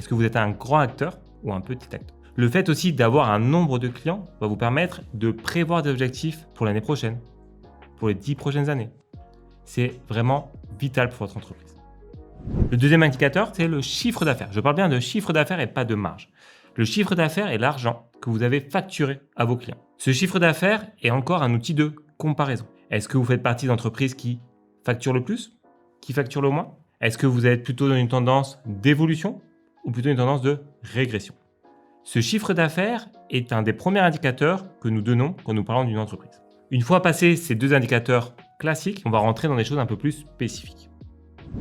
Est-ce que vous êtes un grand acteur ou un petit acteur? Le fait aussi d'avoir un nombre de clients va vous permettre de prévoir des objectifs pour l'année prochaine, pour les 10 prochaines années. C'est vraiment vital pour votre entreprise. Le deuxième indicateur, c'est le chiffre d'affaires. Je parle bien de chiffre d'affaires et pas de marge. Le chiffre d'affaires est l'argent que vous avez facturé à vos clients. Ce chiffre d'affaires est encore un outil de comparaison. Est-ce que vous faites partie d'entreprises qui facturent le plus, qui facturent le moins? Est-ce que vous êtes plutôt dans une tendance d'évolution ou plutôt une tendance de régression? Ce chiffre d'affaires est un des premiers indicateurs que nous donnons quand nous parlons d'une entreprise. Une fois passés ces deux indicateurs classiques, on va rentrer dans des choses un peu plus spécifiques.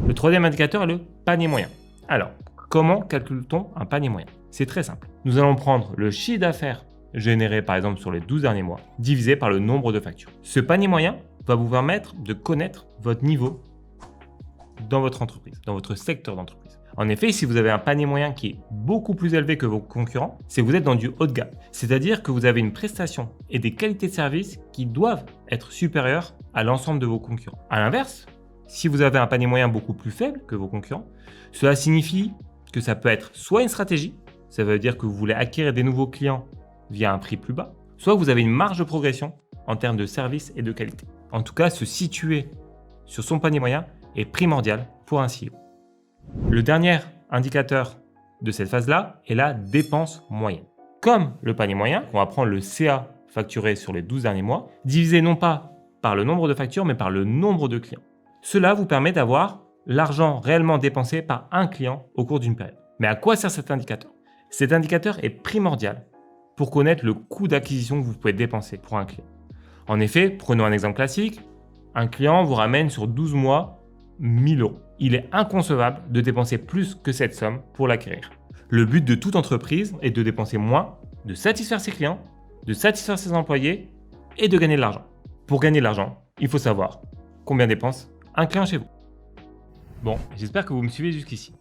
Le troisième indicateur est le panier moyen. Alors, comment calcule-t-on un panier moyen? C'est très simple. Nous allons prendre le chiffre d'affaires généré par exemple sur les 12 derniers mois, divisé par le nombre de factures. Ce panier moyen va vous permettre de connaître votre niveau dans votre entreprise, dans votre secteur d'entreprise. En effet, si vous avez un panier moyen qui est beaucoup plus élevé que vos concurrents, c'est que vous êtes dans du haut de gamme. C'est-à-dire que vous avez une prestation et des qualités de service qui doivent être supérieures à l'ensemble de vos concurrents. À l'inverse, si vous avez un panier moyen beaucoup plus faible que vos concurrents, cela signifie que ça peut être soit une stratégie, ça veut dire que vous voulez acquérir des nouveaux clients via un prix plus bas, soit vous avez une marge de progression en termes de service et de qualité. En tout cas, se situer sur son panier moyen est primordial pour un CEO. Le dernier indicateur de cette phase-là est la dépense moyenne. Comme le panier moyen, on va prendre le CA facturé sur les 12 derniers mois, divisé non pas par le nombre de factures, mais par le nombre de clients. Cela vous permet d'avoir l'argent réellement dépensé par un client au cours d'une période. Mais à quoi sert cet indicateur? Cet indicateur est primordial pour connaître le coût d'acquisition que vous pouvez dépenser pour un client. En effet, prenons un exemple classique, un client vous ramène sur 12 mois 1000 euros. Il est inconcevable de dépenser plus que cette somme pour l'acquérir. Le but de toute entreprise est de dépenser moins, de satisfaire ses clients, de satisfaire ses employés et de gagner de l'argent. Pour gagner de l'argent, il faut savoir combien dépense un client chez vous. Bon, j'espère que vous me suivez jusqu'ici.